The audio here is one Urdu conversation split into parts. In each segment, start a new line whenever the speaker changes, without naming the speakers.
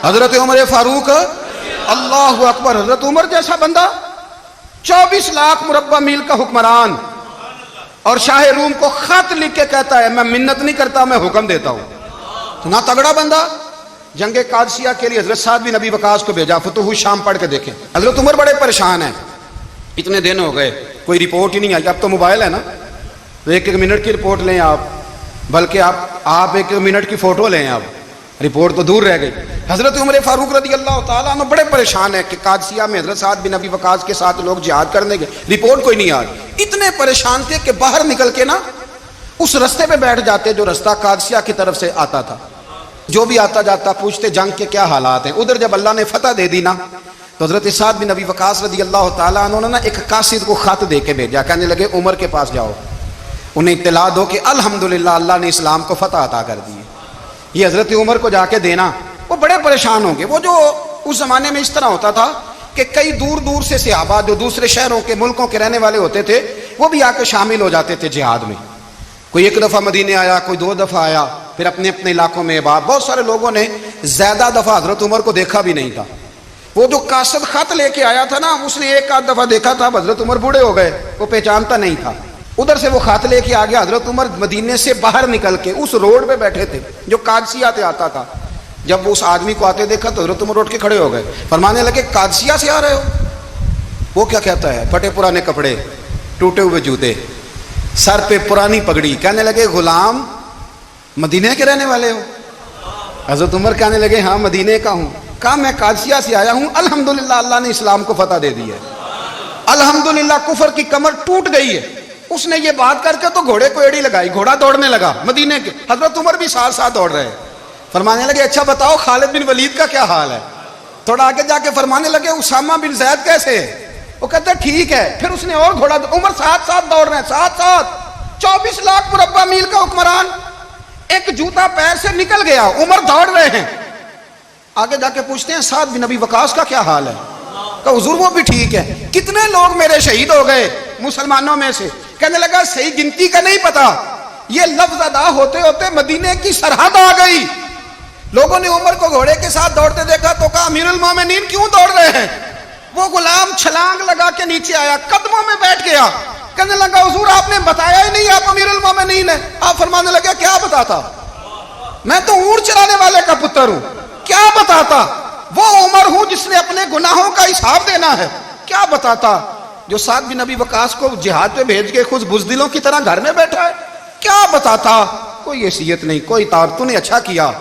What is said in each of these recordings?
حضرت عمر فاروق اللہ اکبر. حضرت عمر جیسا بندہ 24 لاکھ مربع میل کا حکمران اور شاہ روم کو خط لکھ کے کہتا ہے میں منت نہیں کرتا میں حکم دیتا ہوں. اتنا تگڑا بندہ. جنگ قادسیہ کے لیے حضرت سعد بن ابی وقاص کو بھیجا. فتوح الشام پڑھ کے دیکھیں. حضرت عمر بڑے پریشان ہیں, اتنے دن ہو گئے کوئی رپورٹ ہی نہیں آئی. اب تو موبائل ہے نا, تو ایک منٹ کی رپورٹ لیں آپ, بلکہ آپ ایک منٹ کی فوٹو لیں, آپ رپورٹ تو دور رہ گئی. حضرت عمر فاروق رضی اللہ تعالیٰ عنہ بڑے پریشان ہیں کہ قادسیہ میں حضرت سعد بن ابی وقاص کے ساتھ لوگ جہاد کرنے گئے, رپورٹ کوئی نہیں آئی. اتنے پریشان تھے کہ باہر نکل کے نا اس رستے پہ بیٹھ جاتے جو رستہ قادسیہ کی طرف سے آتا تھا. جو بھی آتا جاتا پوچھتے جنگ کے کیا حالات ہیں. ادھر جب اللہ نے فتح دے دی نا تو حضرت سعد بن ابی وقاص رضی اللہ تعالیٰ عنہ نے ایک قاصد کو خط دے کے بھیجا. کہنے لگے عمر کے پاس جاؤ, انہیں اطلاع دو کہ الحمدللہ اللہ نے اسلام کو فتح عطا کر دی. یہ حضرت عمر کو جا کے دینا. وہ بڑے پریشان ہوں گے. وہ جو اس زمانے میں اس طرح ہوتا تھا کہ کئی دور دور سے صحابہ جو دوسرے شہروں کے ملکوں کے رہنے والے ہوتے تھے وہ بھی آ کے شامل ہو جاتے تھے جہاد میں. کوئی ایک دفعہ مدینے آیا, کوئی 2 دفعہ آیا, پھر اپنے اپنے علاقوں میں. بہت سارے لوگوں نے زیادہ دفعہ حضرت عمر کو دیکھا بھی نہیں تھا. وہ جو قاصد خط لے کے آیا تھا نا, اس نے 1 دفعہ دیکھا تھا. حضرت عمر بوڑھے ہو گئے, وہ پہچانتا نہیں تھا. ادھر سے وہ خط لے کے آ گیا. حضرت عمر مدینے سے باہر نکل کے اس روڈ پہ بیٹھے تھے جو قادسیہ سے آتا تھا. جب وہ اس آدمی کو آتے دیکھا تو حضرت عمر اٹھ کے کھڑے ہو گئے, فرمانے لگے قادسیہ سے آ رہے ہو؟ وہ کیا کہتا ہے, پھٹے پرانے کپڑے, ٹوٹے ہوئے جوتے, سر پہ پرانی پگڑی. کہنے لگے غلام مدینے کے رہنے والے ہو؟ حضرت عمر کہنے لگے ہاں مدینے کا ہوں. کہا میں قادسیہ سے آیا ہوں, الحمدللہ اللہ نے اسلام کو فتح دے دی ہے, الحمدللہ کفر کی کمر ٹوٹ گئی ہے. اس نے یہ بات کر کے تو گھوڑے کو ایڑی لگائی, گھوڑا دوڑنے لگا مدینے کے. حضرت عمر بھی ساتھ ساتھ دوڑ رہے. فرمانے لگے اچھا بتاؤ خالد بن ولید کا کیا حال ہے؟ تھوڑا آگے جا کے فرمانے لگے اسامہ بن زید کیسے ہے؟ وہ کہتے ٹھیک ہے. پھر اس نے اور گھوڑا. عمر ساتھ ساتھ دوڑ رہے ہیں, ساتھ ساتھ. 24 لاکھ مربع میل کا حکمران, ایک جوتا پیر سے نکل گیا, عمر دوڑ رہے ہیں. آگے جا کے پوچھتے ہیں سعد بن ابی وقاص کا کیا حال ہے؟ کہ حضور وہ بھی ٹھیک ہے. کتنے لوگ میرے شہید ہو گئے مسلمانوں میں سے؟ کہنے لگا صحیح گنتی کا نہیں پتا. یہ لفظ ادا ہوتے ہوتے مدینے کی سرحد آ گئی. لوگوں نے عمر کو گھوڑے کے ساتھ دوڑتے دیکھا تو کہا امیر المومنین کیوں دوڑ رہے ہیں؟ وہ غلام چھلانگ لگا کے نیچے آیا, قدموں میں بیٹھ گیا. کہنے لگا حضور آپ نے بتایا ہی نہیں آپ امیر المومنین ہیں. آپ فرمانے لگے کیا بتاتا, میں تو اونٹ چلانے والے کا پتر ہوں, کیا بتاتا. وہ عمر ہوں جس نے اپنے گناہوں کا حساب دینا ہے, کیا بتاتا. جو سعد بن ابی وقاص کو جہاد پہ بھیج کے خود بزدلوں کی طرح گھر میں بیٹھا ہے, کیا بتاتا. کوئی حیثیت نہیں, کوئی تو نے اچھا کیا,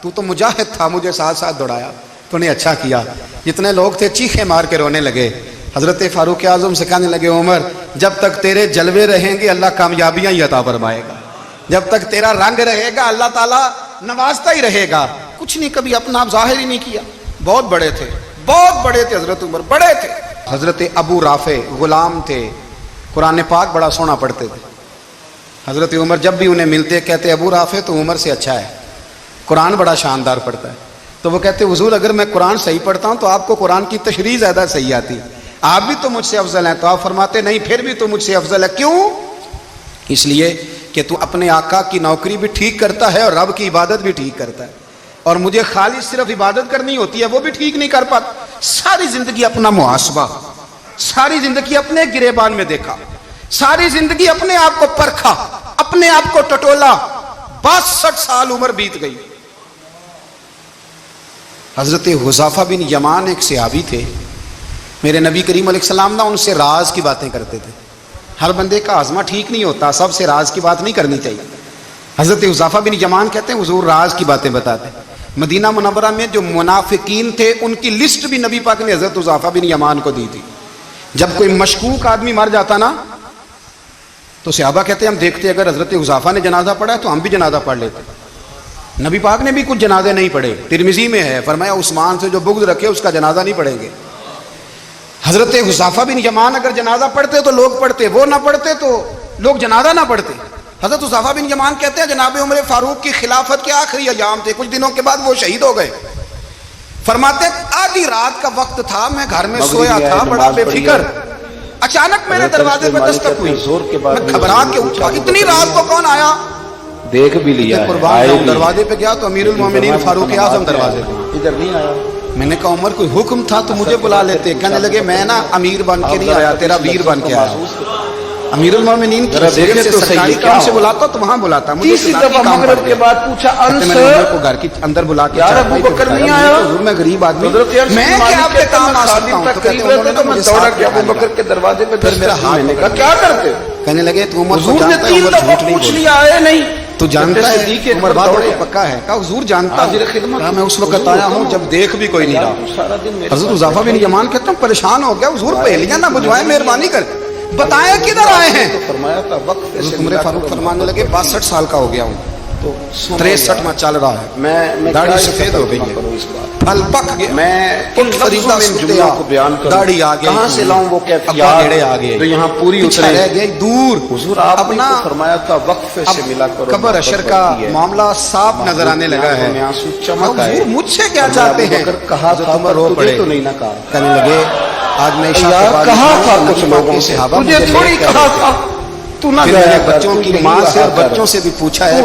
تو مجاہد تھا, مجھے ساتھ ساتھ دوڑایا, تو نے اچھا کیا. جتنے لوگ تھے چیخے مار کے رونے لگے. حضرت فاروق اعظم سے کہنے لگے عمر جب تک تیرے جلوے رہیں گے اللہ کامیابیاں ہی عطا فرمائے گا, جب تک تیرا رنگ رہے گا اللہ تعالیٰ نوازتا ہی رہے گا. کچھ نہیں کبھی اپنا آپ ظاہر ہی نہیں کیا. بہت بڑے تھے, بہت بڑے تھے حضرت عمر, بڑے تھے. حضرت ابو رافع غلام تھے, قرآن پاک بڑا سونا پڑھتے تھے. حضرت عمر جب بھی انہیں ملتے کہتے ابو رافع تو عمر سے اچھا ہے, قرآن بڑا شاندار پڑھتا ہے. تو وہ کہتے حضور اگر میں قرآن صحیح پڑھتا ہوں تو آپ کو قرآن کی تشریح زیادہ صحیح آتی, آپ بھی تو مجھ سے افضل ہیں. تو آپ فرماتے نہیں پھر بھی تو مجھ سے افضل ہے. کیوں؟ اس لیے کہ تو اپنے آقا کی نوکری بھی ٹھیک کرتا ہے اور رب کی عبادت بھی ٹھیک کرتا ہے, اور مجھے خالص صرف عبادت کرنی ہوتی ہے وہ بھی ٹھیک نہیں کر پاتا. ساری زندگی اپنا محاسبہ, ساری زندگی اپنے گریبان میں دیکھا, ساری زندگی اپنے آپ کو پرکھا, اپنے آپ کو ٹٹولا. 62 سال عمر بیت گئی. حضرت حذیفہ بن یمان ایک صحابی تھے, میرے نبی کریم علیہ السلام ان سے راز کی باتیں کرتے تھے. ہر بندے کا ہاضمہ ٹھیک نہیں ہوتا, سب سے راز کی بات نہیں کرنی چاہیے. حضرت حذیفہ بن یمان کہتے ہیں حضور راز کی باتیں بتاتے. مدینہ منورہ میں جو منافقین تھے ان کی لسٹ بھی نبی پاک نے حضرت حذیفہ بن یمان کو دی تھی. جب کوئی مشکوک آدمی مر جاتا نا تو صحابہ کہتے ہیں ہم دیکھتے اگر حضرت حذیفہ نے جنازہ پڑھا تو ہم بھی جنازہ پڑھ لیتے. نبی پاک نے بھی کچھ جنازے نہیں پڑھے. ترمذی میں ہے, فرمایا عثمان سے جو بغض رکھے اس کا جنازہ نہیں پڑھیں گے. حضرت حذیفہ بن یمان اگر جنازہ پڑھتے تو لوگ پڑھتے, وہ نہ پڑھتے تو لوگ جنازہ نہ پڑھتے. حضرت حذیفہ بن یمان کہتے ہیں جناب عمر فاروق کی خلافت کے آخری ایام تھے, کچھ دنوں کے بعد وہ شہید ہو گئے. فرماتے آدھی رات کا وقت تھا, میں گھر میں سویا تھا بڑا بے فکر, اچانک میرے دروازے پہ دستک ہوئی, میں گھبرا کے اٹھا. اتنی رات کو کون آیا؟
دیکھ بھی لیا ہے,
قربان
آئے
جاؤں,
بھی.
دروازے پہ گیا تو امیر المومنین فاروق اعظم دروازے پہ.
ادھر نہیں آیا.
میں نے کہا عمر کوئی حکم تھا تو مجھے بلا لیتے. کہنے لگے میں نا امیر بن کے نہیں آیا, تیرا ویر بن کے آیا. امیر المومنین کی حیثیت سے سرکاری کام سے بلاتا تو وہاں بلاتا.
تیسری دفعہ مغرب کے بعد پوچھا انس,
میں نے عمر کو گھر کی اندر بلا کے
یار ابو بکر نہیں آیا.
حضور میں غریب آدمی,
میں
کیا آپ کے کام آ سکتا ہوں؟ تو کہتے ہیں انہوں نے
میں دوڑا گیا ابو بکر کے دروازے پہ.
پھر میرا ہاتھ,
میں نے کہا کیا کرتے ہو؟
کہنے لگے تو عمر کو
حضور نے
جانتا ہے,
3
عمر
دفعہ
جھوٹ نہیں
پوچھ
بولتا.
لیا آئے نہیں.
تو جانتا ہے عمر بات تو پکا ہے. کہا حضور جانتا ہوں. کہا میں اس وقت آیا ہوں جب دیکھ بھی کوئی نہیں رہا. حضرت حذیفہ بن یمان کہتا ہوں پریشان ہو گیا, حضور پہلیاں نہ بجھوائے, مہربانی کر بتائیں کدھر آئے ہیں.
فرمایا تھا وقت
حضرت عمر فاروق فرمانے لگے 62 سال کا ہو گیا ہوں, تو 63 میں چل رہا ہے,
میں
داڑھی سفید ہو گئی ہے, پھل پک گیا,
میں
ان فریضہ
جملوں کو بیان کروں.
داڑھی آ گئی,
کہاں سے لاؤں وہ
کیفیات آ گئے,
تو یہاں پوری
اترے رہ گئی دور.
حضور آپ اپنا فرمایا تھا وقفے سے ملا کرو.
قبر اشر کا معاملہ صاف نظر آنے لگا ہے. حضور مجھ سے کیا چاہتے ہیں؟
کہا تھا رو پڑے تو نہیں نہ کہا.
کہنے لگے آج میں عشاء کے بعد
کہا تھا کچھ لوگوں سے, تجھے تھوڑی کہا تھا تو نہ گیا.
بچوں کی ماں سے اور بچوں سے بھی پوچھا ہے,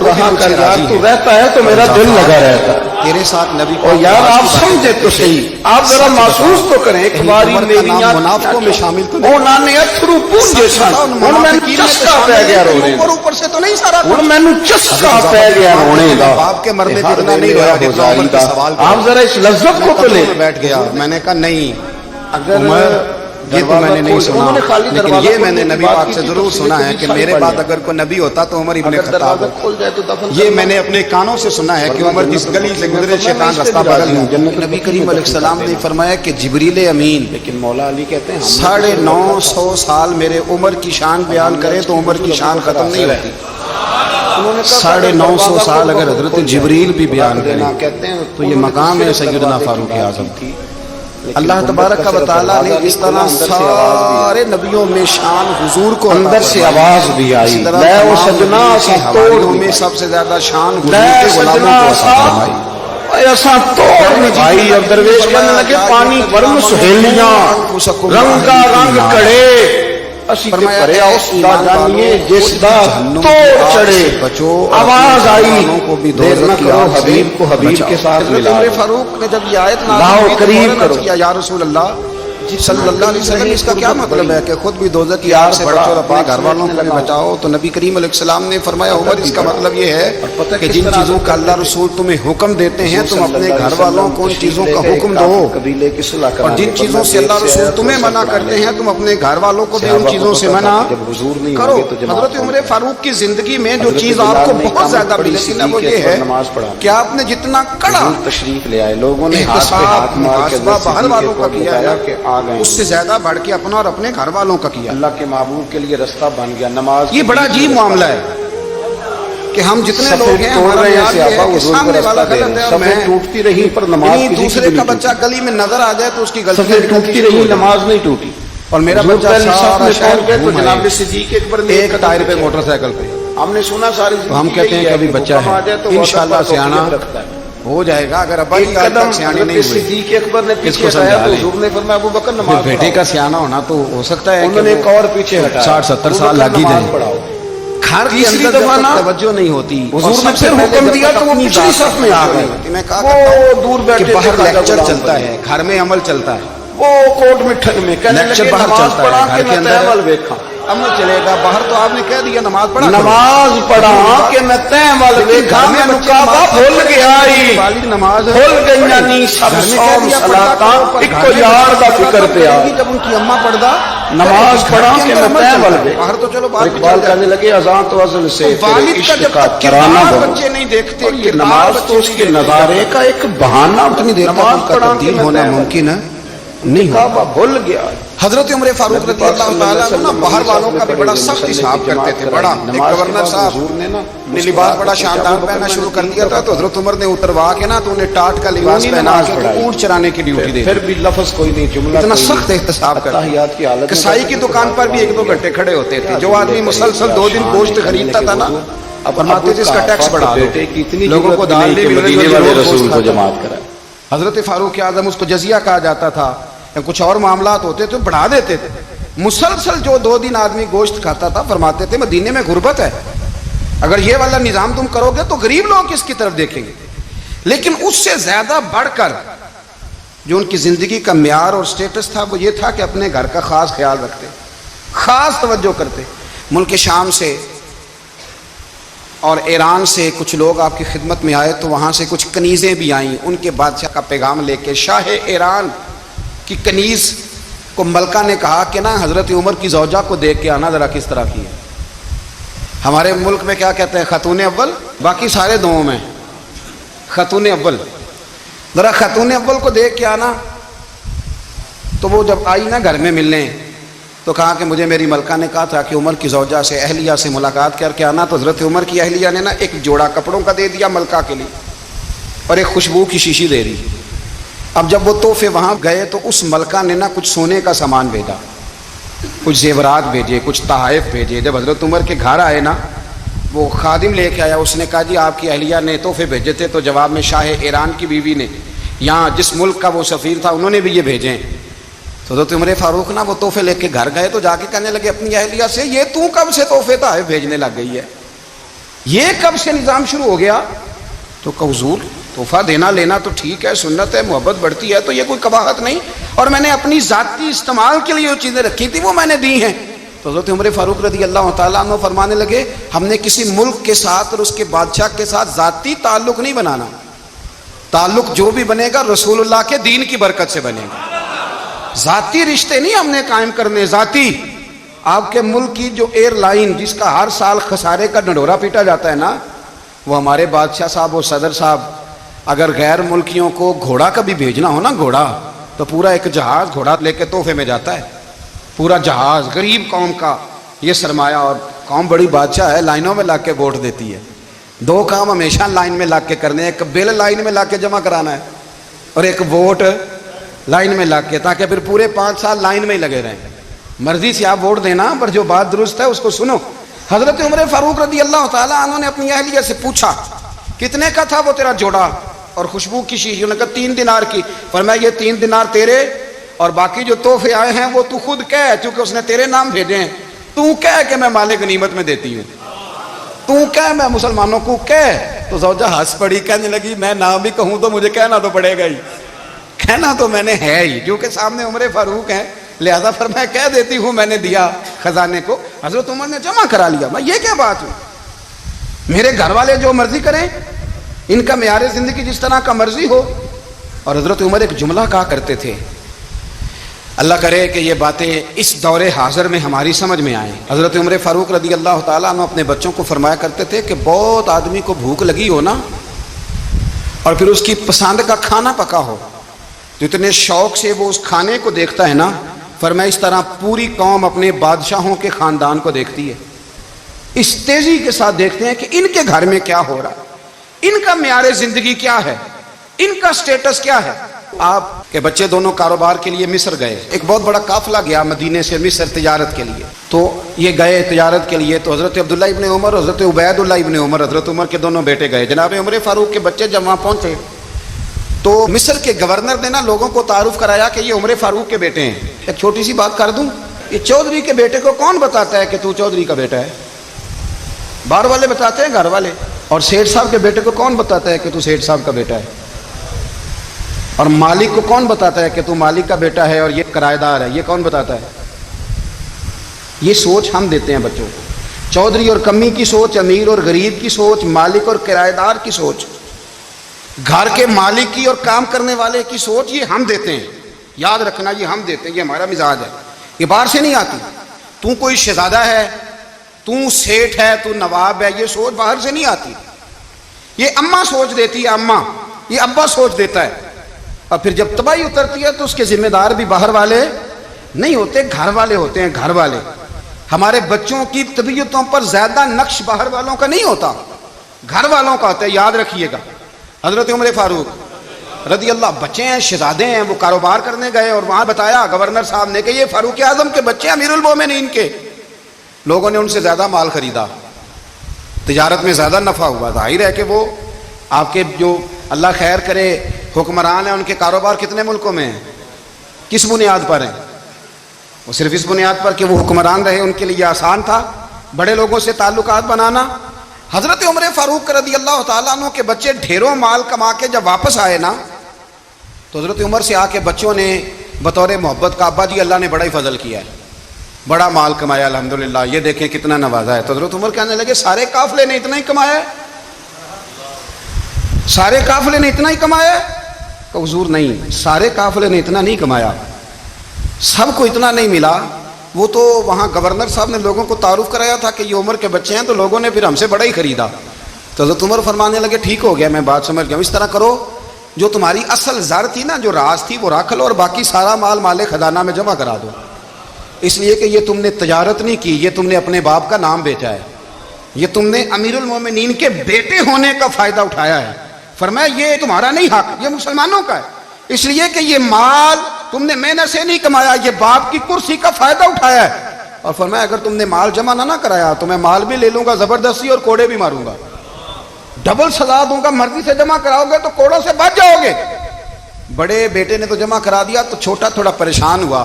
تو رہتا ہے تو میرا دل لگا رہتا ہے.
تیرے ساتھ نبی
اور یار آپ سمجھے تو صحیح, آپ ذرا محسوس تو کریں. ایک باری میریاں
منافقوں میں شامل تو نہیں.
انہوں نے اتھرو پونجے سن, ہن میں چسکا پہ گیا رونے دا.
اوپر سے تو نہیں سارا,
ہن میں چسکا پہ گیا رونے دا.
باپ کے مرنے پہ اتنا نہیں رویا جتنا عمر کا سوال.
آپ ذرا اس لذت کو تو لے.
بیٹھ گیا, میں نے کہا نہیں عمر یہ تو میں نے نہیں سنا, لیکن یہ میں نے نبی پاک سے ضرور سنا ہے کہ میرے بعد اگر کوئی نبی ہوتا تو عمر ابن خطاب. یہ میں نے اپنے کانوں سے سنا ہے کہ عمر جس گلی سے گزرے شیطان راستہ بدل گیا. نبی کریم علیہ السلام نے فرمایا کہ جبریل امین
لیکن مولا علی کہتے ہیں
950 سال میرے عمر کی شان بیان کرے تو عمر کی شان ختم نہیں ہوتی. 950 سال اگر حضرت جبریل بھی بیان کریں تو یہ مقام ہے سیدنا فاروق اعظم کی. اللہ تبارک و تعالیٰ نے اس طرح سارے نبیوں میں شان حضور کو
اندر سے آواز بھی آئی, لے او سجنا سا توڑ
میں سب سے زیادہ شان حضور کے غلاموں کو عطا فرمائی.
ایسا توڑ بھائی. اب درویش کہنے لگے پانی ورم سہیلیاں رنگ کا رنگ کڑے اسی تے پریا اس دا جانیے جس دا توڑ چڑھے. آواز آئی دیر نہ کرو حبیب کو حبیب کے ساتھ ملا.
عمر فاروق نے جب یہ آیت
لاؤ قریب کرو
یا رسول اللہ صلی اللہ علیہ وسلم, اس کا کیا مطلب ہے کہ خود بھی دوزخ کی آگ سے بچو اور اپنے گھر والوں کو بھی بچاؤ. تو نبی کریم علیہ السلام نے فرمایا عمر اس کا مطلب یہ ہے کہ جن چیزوں کا اللہ رسول تمہیں حکم دیتے ہیں تم اپنے گھر والوں کو ان چیزوں کا حکم دو, اور جن چیزوں سے اللہ رسول تمہیں منع کرتے ہیں تم اپنے گھر والوں کو بھی ان چیزوں سے منع کرو. حضرت عمر فاروق کی زندگی میں جو چیز آپ کو بہت زیادہ ملتی ہے وہ یہ ہے کہ آپ نے جتنا کڑا
تشریف لے آئے لوگوں نے
باہر والوں کا کیا ہے اس سے زیادہ بڑھ کے اپنا اور اپنے گھر والوں کا کیا.
اللہ کے محبوب کے لیے رستہ بن گیا نماز.
یہ بڑا عجیب معاملہ ہے کہ ہم جتنے لوگ ہیں ہمارا خیال یہ ہے کہ سامنے والا غلط ہے اور میں
ٹوٹتی رہی پر نماز
دوسرے کا بچہ گلی میں نظر آ جائے تو اس کی غلطی
ٹوٹتی رہی نماز نہیں ٹوٹی.
اور میرا بچہ سارا شہر
تو جناب صدیق اکبر نے
ایک ٹائر پہ موٹر سائیکل پہ
ہم نے سنا ساری
تو ہم کہتے ہیں کہ ابھی بچہ ہے انشاءاللہ سیانا ہو جائے گا. اگر ابا کی قدم سیانے نہیں ہوئی
صدیق اکبر نے
اس کو
پیچھے ہٹایا تو حضور نے فرمایا ابو بکر نماز
بیٹے کا سیانا ہونا تو ہو سکتا ہے
انہوں نے ایک اور پیچھے ہٹایا
60-70 سال لگ ہی جائیں. گھر کی اندر توجہ نہیں ہوتی.
حضور نے پھر حکم دیا تو وہ پچھلی صف میں آ گئے.
میں کہا دور بیٹھے باہر لیکچر چلتا ہے, گھر میں عمل چلتا ہے.
وہ کوٹ مٹھن میں
لیکچر باہر چلتا ہے, گھر کے اندر عمل چلے گا. باہر تو آپ نے کہہ دیا نماز پڑھا
کہ میں تیم وال ویکھا میں مکابہ بھول گیا ہی
نماز
بھول گئی نہیں سب سوم صلاتاں اکو یار دا فکر پیا.
جب ان کی اماں پڑھدا
نماز پڑھا کہ میں تیم وال
باہر تو چلو باہر
اقبال کہنے لگے اذان تو اذن سے
والد کا جب تک کردار بچے نہیں دیکھتے
نماز تو اس کے نظارے کا ایک بہانہ.
اتنی دیر نماز پڑھا تبدیل ہونا ممکن ہے نہیں
کعبہ بھول گیا.
حضرت عمر فاروق رضی اللہ تعالیٰ عنہ نا باہر والوں کا بھی بڑا سخت حساب کرتے تھے. بڑا ایک گورنر صاحب نے لباس بڑا شاندار پہننا شروع کر دیا تھا تو حضرت عمر نے اتروا کے نا تو انہیں ٹاٹ کا لباس پہنا کے اونٹ چرانے کی ڈیوٹی دے.
پھر بھی لفظ کوئی نہیں, جملہ
اتنا سخت احتساب کرتے. کسائی کی دکان پر بھی 1-2 گھنٹے کھڑے ہوتے تھے. جو آدمی مسلسل 2 دن گوشت خریدتا تھا نا فرماتے تھے اس کا ٹیکس بڑھا دو, لوگوں کو دال نہیں مدینے والے رسول کو جماعت کرائے. حضرت فاروق اعظم اس کو جزیہ کہا جاتا تھا یا کچھ اور معاملات ہوتے تو بڑھا دیتے تھے. مسلسل جو 2 دن آدمی گوشت کھاتا تھا فرماتے تھے مدینے میں غربت ہے, اگر یہ والا نظام تم کرو گے تو غریب لوگ کس کی طرف دیکھیں گے. لیکن اس سے زیادہ بڑھ کر جو ان کی زندگی کا معیار اور سٹیٹس تھا وہ یہ تھا کہ اپنے گھر کا خاص خیال رکھتے, خاص توجہ کرتے. ملک شام سے اور ایران سے کچھ لوگ آپ کی خدمت میں آئے تو وہاں سے کچھ کنیزیں بھی آئیں, ان کے بادشاہ کا پیغام لے کے. شاہ ایران کی کنیز کو ملکہ نے کہا کہ نا حضرت عمر کی زوجہ کو دیکھ کے آنا ذرا کس طرح کی ہے. ہمارے ملک میں کیا کہتے ہیں, خاتون اول, باقی سارے دوؤں میں خاتون اول. ذرا خاتون اول کو دیکھ کے آنا. تو وہ جب آئی نا گھر میں ملنے تو کہا کہ مجھے میری ملکہ نے کہا تھا کہ عمر کی زوجہ سے, اہلیہ سے ملاقات کر کے آنا. تو حضرت عمر کی اہلیہ نے نا ایک جوڑا کپڑوں کا دے دیا ملکہ کے لیے اور ایک خوشبو کی شیشی دے دی. اب جب وہ تحفے وہاں گئے تو اس ملکہ نے نا کچھ سونے کا سامان بھیجا, کچھ زیورات بھیجے, کچھ تحائف بھیجے. جب حضرت عمر کے گھر آئے نا وہ خادم لے کے آیا, اس نے کہا جی آپ کی اہلیہ نے تحفے بھیجے تھے. تو جواب میں شاہ ایران کی بیوی نے, یہاں جس ملک کا وہ سفیر تھا, انہوں نے بھی یہ بھیجے ہیں. تو حضرت عمر فاروق نا وہ تحفے لے کے گھر گئے تو جا کے کہنے لگے اپنی اہلیہ سے, یہ تو کب سے تحفے تحائف بھیجنے لگ گئی ہے, یہ کب سے نظام شروع ہو گیا؟ تو کہ حضور تحفہ دینا لینا تو ٹھیک ہے, سنت ہے, محبت بڑھتی ہے, تو یہ کوئی قباحت نہیں, اور میں نے اپنی ذاتی استعمال کے لیے جو چیزیں رکھی تھی وہ میں نے دی ہیں. تو حضرت عمر فاروق رضی اللہ تعالیٰ عنہ فرمانے لگے ہم نے کسی ملک کے ساتھ اور اس کے بادشاہ کے ساتھ ذاتی تعلق نہیں بنانا, تعلق جو بھی بنے گا رسول اللہ کے دین کی برکت سے بنے گا. ذاتی رشتے نہیں ہم نے قائم کرنے. ذاتی آپ کے ملک کی جو ایئر لائن جس کا ہر سال خسارے کا ڈنڈورا پیٹا جاتا ہے نا, وہ ہمارے بادشاہ صاحب اور صدر صاحب اگر غیر ملکیوں کو گھوڑا کبھی بھیجنا ہو نا, گھوڑا, تو پورا ایک جہاز گھوڑا لے کے تحفے میں جاتا ہے, پورا جہاز. غریب قوم کا یہ سرمایہ, اور قوم بڑی بادشاہ ہے, لائنوں میں لا کے ووٹ دیتی ہے. دو کام ہمیشہ لائن میں لا کے کرنے, ایک بل لائن میں لا کے جمع کرانا ہے اور ایک ووٹ لائن میں لا کے, تاکہ پھر پورے 5 سال لائن میں ہی لگے رہیں. مرضی سے آپ ووٹ دینا, پر جو بات درست ہے اس کو سنو. حضرت عمر فاروق رضی اللہ تعالیٰ عنہ نے اپنی اہلیہ سے پوچھا کتنے کا تھا وہ تیرا جوڑا اور خوشبو کی شیشی؟ انہوں نے کہا 3 دینار کی. فرمایا یہ 3 دینار تیرے, اور باقی جو تحفے آئے ہیں وہ تو خود کہہ, چونکہ اس نے تیرے نام بھیجے ہیں, تو کہہ کہ میں مال غنیمت میں دیتی ہوں, تو کہہ میں مسلمانوں کو کہہ. تو زوجہ ہنس پڑی, کہنے لگی میں نہ بھی کہوں تو مجھے کہنا تو پڑے گا ہی, کہنا تو میں نے ہے ہی, جو کہ سامنے عمر فاروق ہیں, لہذا فرمایا کہہ دیتی ہوں میں نے دیا خزانے کو. حضرت عمر نے جمع کرا لیا. میں یہ کیا بات ہوئی, میرے گھر والے جو مرضی کریں, ان کا معیار زندگی جس طرح کا مرضی ہو. اور حضرت عمر ایک جملہ کہا کرتے تھے, اللہ کرے کہ یہ باتیں اس دور حاضر میں ہماری سمجھ میں آئیں. حضرت عمر فاروق رضی اللہ تعالیٰ عنہ اپنے بچوں کو فرمایا کرتے تھے کہ بہت آدمی کو بھوک لگی ہو نا, اور پھر اس کی پسند کا کھانا پکا ہو, تو اتنے شوق سے وہ اس کھانے کو دیکھتا ہے نا, فرمایا اس طرح پوری قوم اپنے بادشاہوں کے خاندان کو دیکھتی ہے, اس تیزی کے ساتھ دیکھتے ہیں کہ ان کے گھر میں کیا ہو رہا, ان کا معیار زندگی کیا ہے, ان کا سٹیٹس کیا ہے. آپ کے بچے دونوں کاروبار کے لیے مصر گئے, ایک بہت بڑا قافلہ گیا مدینے سے مصر تجارت کے لیے. تو یہ گئے تجارت کے لیے, تو حضرت عبداللہ ابن عمر, حضرت عبید اللہ ابن عمر, حضرت عمر کے دونوں بیٹے گئے. جناب عمر فاروق کے بچے جب وہاں پہنچے تو مصر کے گورنر نے نا لوگوں کو تعارف کرایا کہ یہ عمر فاروق کے بیٹے ہیں. ایک چھوٹی سی بات کر دوں, یہ چودھری کے بیٹے کو کون بتاتا ہے کہ تو چودھری کا بیٹا ہے؟ باہر والے بتاتے ہیں, گھر والے. اور سیٹھ صاحب کے بیٹے کو کون بتاتا ہے کہ تو سیٹھ صاحب کا بیٹا ہے؟ اور مالک کو کون بتاتا ہے کہ تو مالک کا بیٹا ہے اور یہ کرایہ دار ہے؟ یہ کون بتاتا ہے؟ یہ سوچ ہم دیتے ہیں بچوں کو. چودھری اور کمی کی سوچ, امیر اور غریب کی سوچ, مالک اور کرایہ دار کی سوچ, گھر کے مالک کی اور کام کرنے والے کی سوچ, یہ ہم دیتے ہیں. یاد رکھنا, یہ ہم دیتے ہیں, یہ ہمارا مزاج ہے, یہ باہر سے نہیں آتی. تو کوئی شہزادہ ہے, تو سیٹھ ہے, تو نواب ہے, یہ سوچ باہر سے نہیں آتی. یہ اماں سوچ دیتی ہے, اماں, یہ ابا سوچ دیتا ہے. اور پھر جب تباہی اترتی ہے تو اس کے ذمہ دار بھی باہر والے نہیں ہوتے, گھر والے ہوتے ہیں, گھر والے. ہمارے بچوں کی طبیعتوں پر زیادہ نقش باہر والوں کا نہیں ہوتا, گھر والوں کا ہوتا ہے. یاد رکھیے گا. حضرت عمر فاروق رضی اللہ, بچے ہیں, شہزادے ہیں, وہ کاروبار کرنے گئے اور وہاں بتایا گورنر صاحب نے کہ یہ فاروق اعظم کے بچے, امیر المومنین کے. لوگوں نے ان سے زیادہ مال خریدا, تجارت میں زیادہ نفع ہوا. ظاہر ہے کہ وہ آپ کے جو اللہ خیر کرے حکمران ہیں, ان کے کاروبار کتنے ملکوں میں ہیں, کس بنیاد پر ہیں؟ وہ صرف اس بنیاد پر کہ وہ حکمران رہے, ان کے لیے آسان تھا بڑے لوگوں سے تعلقات بنانا. حضرت عمر فاروق رضی اللہ تعالیٰ عنہ کے بچے ڈھیروں مال کما کے جب واپس آئے نا تو حضرت عمر سے آ کے بچوں نے بطور محبت کا ابا جی اللہ نے بڑا ہی فضل کیا ہے، بڑا مال کمایا الحمدللہ، یہ دیکھیں کتنا نوازا ہے۔ تو حضرت عمر کہنے لگے سارے قافلے نے اتنا ہی کمایا ہے؟ سارے قافلے نے اتنا ہی کمایا ہے؟ کہ حضور نہیں، سارے قافلے نے اتنا نہیں کمایا، سب کو اتنا نہیں ملا۔ وہ تو وہاں گورنر صاحب نے لوگوں کو تعارف کرایا تھا کہ یہ عمر کے بچے ہیں، تو لوگوں نے پھر ہم سے بڑا ہی خریدا۔ تو حضرت عمر فرمانے لگے ٹھیک ہو گیا، میں بات سمجھ گیا، اس طرح کرو جو تمہاری اصل زر تھی نا، جو راز تھی وہ رکھ لو، اور باقی سارا مال خزانہ میں جمع کرا دو، اس لیے کہ یہ تم نے تجارت نہیں کی، یہ تم نے اپنے باپ کا نام بیچا ہے، یہ تم نے امیر المومنین کے بیٹے ہونے کا فائدہ اٹھایا ہے۔ فرمایا یہ تمہارا نہیں حق، یہ مسلمانوں کا ہے، اس لیے کہ یہ مال تم نے محنت سے نہیں کمایا، یہ باپ کی کرسی کا فائدہ اٹھایا ہے۔ اور فرمایا اگر تم نے مال جمع نہ کرایا تو میں مال بھی لے لوں گا زبردستی اور کوڑے بھی ماروں گا، ڈبل سزا دوں گا، مرضی سے جمع کراؤ گے تو کوڑوں سے بچ جاؤ گے۔ بڑے بیٹے نے تو جمع کرا دیا تو چھوٹا تھوڑا پریشان ہوا،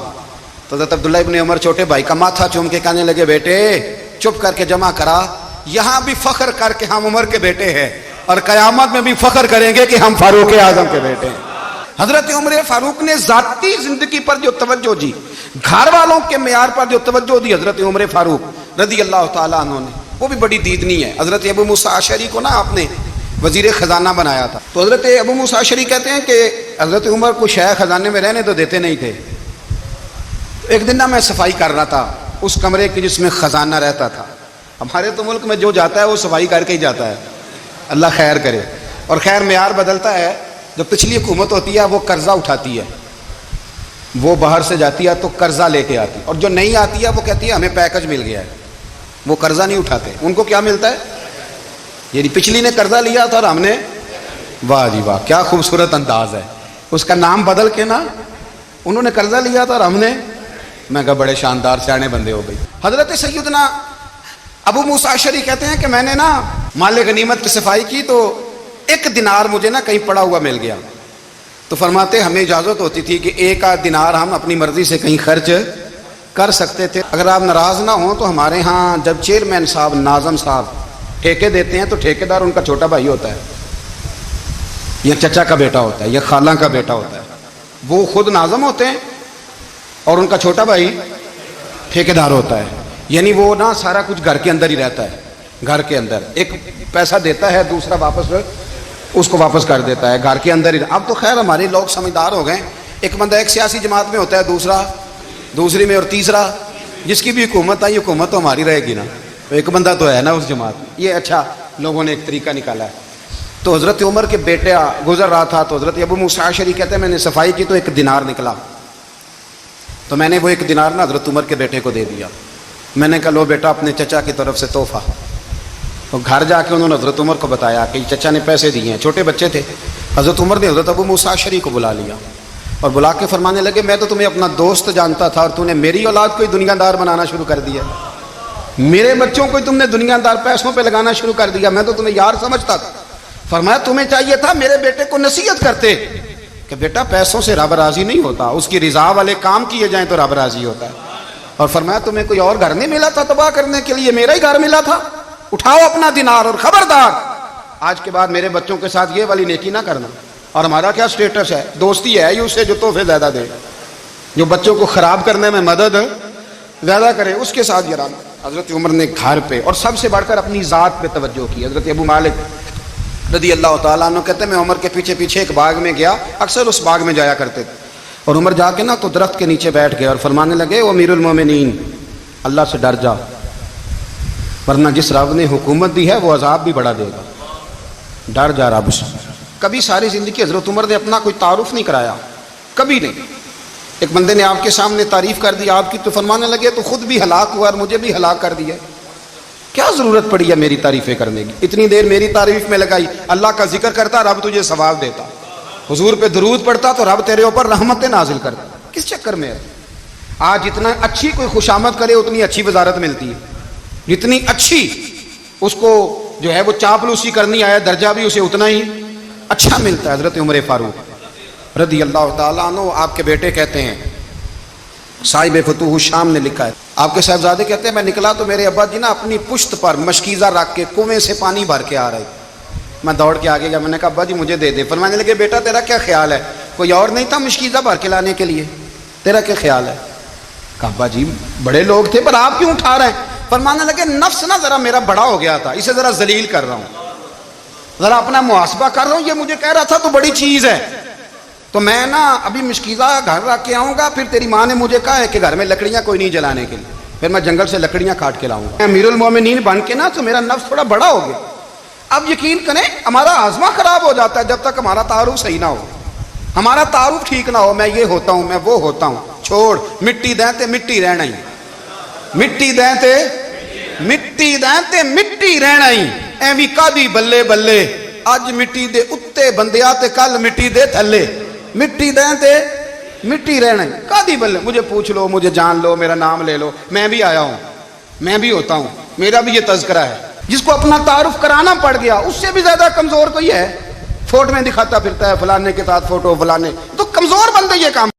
تو حضرت عبداللہ ابن عمر چھوٹے بھائی کا ماتھا چوم کے کہنے لگے بیٹے چپ کر کے جمع کرا، یہاں بھی فخر کر کے ہم عمر کے بیٹے ہیں اور قیامت میں بھی فخر کریں گے کہ ہم فاروق اعظم کے بیٹے ہیں۔ حضرت عمر فاروق نے ذاتی زندگی پر جو توجہ دی، گھر والوں کے معیار پر جو توجہ دی حضرت عمر فاروق رضی اللہ تعالیٰ عنہ نے، وہ بھی بڑی دیدنی ہے۔ حضرت ابو موسیٰ اشعری کو نا آپ نے وزیر خزانہ بنایا تھا، تو حضرت ابو موسیٰ اشعری کہتے ہیں کہ حضرت عمر کو شے خزانے میں رہنے تو دیتے نہیں تھے۔ ایک دن نا میں صفائی کر رہا تھا اس کمرے کی جس میں خزانہ رہتا تھا، ہمارے تو ملک میں جو جاتا ہے وہ صفائی کر کے ہی جاتا ہے، اللہ خیر کرے، اور خیر معیار بدلتا ہے۔ جو پچھلی حکومت ہوتی ہے وہ قرضہ اٹھاتی ہے، وہ باہر سے جاتی ہے تو قرضہ لے کے آتی ہے، اور جو نہیں آتی ہے وہ کہتی ہے ہمیں پیکج مل گیا ہے، وہ قرضہ نہیں اٹھاتے۔ ان کو کیا ملتا ہے؟ یعنی پچھلی نے قرضہ لیا تھا اور ہم نے، واہ جی واہ کیا خوبصورت انداز ہے، اس کا نام بدل کے نا انہوں نے قرضہ لیا تھا اور ہم نے، میں کہا بڑے شاندار سیانے بندے ہو گئی۔ حضرت سیدنا ابو موسیٰ اشعری کہتے ہیں کہ میں نے نا مال غنیمت کی صفائی کی تو ایک دینار مجھے نا کہیں پڑا ہوا مل گیا، تو فرماتے ہمیں اجازت ہوتی تھی کہ ایک آدھ دینار ہم اپنی مرضی سے کہیں خرچ کر سکتے تھے، اگر آپ ناراض نہ ہوں تو ہمارے ہاں جب چیئرمین صاحب ناظم صاحب ٹھیکے دیتے ہیں تو ٹھیکیدار ان کا چھوٹا بھائی ہوتا ہے یا چچا کا بیٹا ہوتا ہے یا خالہ کا بیٹا ہوتا ہے، وہ خود ناظم ہوتے ہیں اور ان کا چھوٹا بھائی ٹھیکیدار ہوتا ہے، یعنی وہ نا سارا کچھ گھر کے اندر ہی رہتا ہے، گھر کے اندر ایک پیسہ دیتا ہے دوسرا واپس اس کو واپس کر دیتا ہے، گھر کے اندر ہی۔ اب تو خیر ہمارے لوگ سمجھدار ہو گئے، ایک بندہ ایک سیاسی جماعت میں ہوتا ہے، دوسرا دوسری میں، اور تیسرا جس کی بھی حکومت آئی حکومت تو ہماری رہے گی نا، تو ایک بندہ تو ہے نا اس جماعت میں۔ یہ اچھا لوگوں نے ایک طریقہ نکالا ہے۔ تو حضرت عمر کے بیٹے گزر رہا تھا تو حضرت ابو موسیٰ اشعری کہتے ہیں میں نے صفائی کی تو ایک دینار نکلا، تو میں نے وہ ایک دینار نا حضرت عمر کے بیٹے کو دے دیا، میں نے کہا لو بیٹا اپنے چچا کی طرف سے تحفہ۔ تو گھر جا کے انہوں نے حضرت عمر کو بتایا کہ چچا نے پیسے دیے ہیں، چھوٹے بچے تھے۔ حضرت عمر نے حضرت ابو موسیٰ اشعری کو بلا لیا اور بلا کے فرمانے لگے میں تو تمہیں اپنا دوست جانتا تھا اور تو نے میری اولاد کو ہی دنیا دار بنانا شروع کر دیا، میرے بچوں کو ہی تم نے دنیا دار پیسوں پہ لگانا شروع کر دیا، میں تو تمہیں یار سمجھتا تھا۔ فرمایا تمہیں چاہیے تھا میرے بیٹے کو نصیحت کرتے کہ بیٹا پیسوں سے رب راضی نہیں ہوتا، اس کی رضا والے کام کیے جائیں تو رب راضی ہوتا ہے۔ اور فرمایا تمہیں کوئی اور گھر نہیں ملا تھا تباہ کرنے کے لیے، میرا ہی گھر ملا تھا، اٹھاؤ اپنا دینار اور خبردار آج کے بعد میرے بچوں کے ساتھ یہ والی نیکی نہ کرنا۔ اور ہمارا کیا سٹیٹس ہے، دوستی ہے اسے جو تحفے زیادہ دے، جو بچوں کو خراب کرنے میں مدد زیادہ کرے اس کے ساتھ یہ رہنا۔ حضرت عمر نے گھر پہ اور سب سے بڑھ کر اپنی ذات پہ توجہ کی۔ حضرت ابو مالک رضی اللہ تعالیٰ عنہ کہتے ہیں میں عمر کے پیچھے پیچھے ایک باغ میں گیا، اکثر اس باغ میں جایا کرتے تھے، اور عمر جا کے نا تو درخت کے نیچے بیٹھ گئے اور فرمانے لگے او امیر المومنین اللہ سے ڈر جا، ورنہ جس رب نے حکومت دی ہے وہ عذاب بھی بڑھا دے گا، ڈر جا رب سے۔ کبھی ساری زندگی حضرت عمر نے اپنا کوئی تعارف نہیں کرایا، کبھی نہیں۔ ایک بندے نے آپ کے سامنے تعریف کر دی آپ کی تو فرمانے لگے تو خود بھی ہلاک ہوا اور مجھے بھی ہلاک کر دیا، کیا ضرورت پڑی ہے میری تعریفیں کرنے کی، اتنی دیر میری تعریف میں لگائی، اللہ کا ذکر کرتا رب تجھے ثواب دیتا، حضور پہ درود پڑھتا تو رب تیرے اوپر رحمتیں نازل کرتا، کس چکر میں ہے؟ آج جتنا اچھی کوئی خوشامد کرے اتنی اچھی وزارت ملتی ہے، جتنی اچھی اس کو جو ہے وہ چاپلوسی کرنی آیا درجہ بھی اسے اتنا ہی اچھا ملتا ہے۔ حضرت عمر فاروق رضی اللہ تعالیٰ عنہ آپ کے بیٹے کہتے ہیں، صاحب فتوح الشام نے لکھا ہے آپ کے صاحبزادے کہتے ہیں میں نکلا تو میرے ابا جی نا اپنی پشت پر مشکیزہ رکھ کے کنویں سے پانی بھر کے آ رہے. میں دوڑ کے آگے گیا, میں نے کہا ابا جی مجھے دے دے. فرمانے لگے بیٹا تیرا کیا خیال ہے, کوئی اور نہیں تھا مشکیزہ بھر کے لانے کے لیے, تیرا کیا خیال ہے؟ کہا ابا جی بڑے لوگ تھے پر آپ کیوں اٹھا رہے ہیں؟ فرمانے لگے نفس نا ذرا میرا بڑا ہو گیا تھا, اسے ذرا ذلیل کر رہا ہوں, ذرا اپنا محاسبہ کر رہا ہوں. یہ مجھے کہہ رہا تھا تو بڑی چیز ہے, تو میں نا ابھی مشکیزہ گھر رکھ کے آؤں گا, پھر تیری ماں نے مجھے کہا ہے کہ گھر میں لکڑیاں کوئی نہیں جلانے کے لیے, پھر میں جنگل سے لکڑیاں کاٹ کے لاؤں گا. امیر المومنین بن کے نا تو میرا نفس تھوڑا بڑا ہو گیا. اب یقین کریں ہمارا آزما خراب ہو جاتا ہے جب تک ہمارا تعارف صحیح نہ ہو, ہمارا تعارف ٹھیک نہ ہو. میں یہ ہوتا ہوں, میں وہ ہوتا ہوں, چھوڑ مٹی دیں تے مٹی رہنا ہی, مٹی دیں تے مٹی دیں تے مٹی رہنا ہی. ایویں کادی بلے بلے اج مٹی دے اتے بندیا تے کل مٹی دے تھلے, مٹی دیں تے مٹی رہنا ہی. کادی بلے, مجھے پوچھ لو, مجھے جان لو, میرا نام لے لو, میں بھی آیا ہوں, میں بھی ہوتا ہوں, میرا بھی یہ تذکرہ ہے. جس کو اپنا تعارف کرانا پڑ گیا اس سے بھی زیادہ کمزور کوئی ہے؟ فوٹو میں دکھاتا پھرتا ہے فلانے کے ساتھ فوٹو, فلانے تو کمزور بندے یہ کام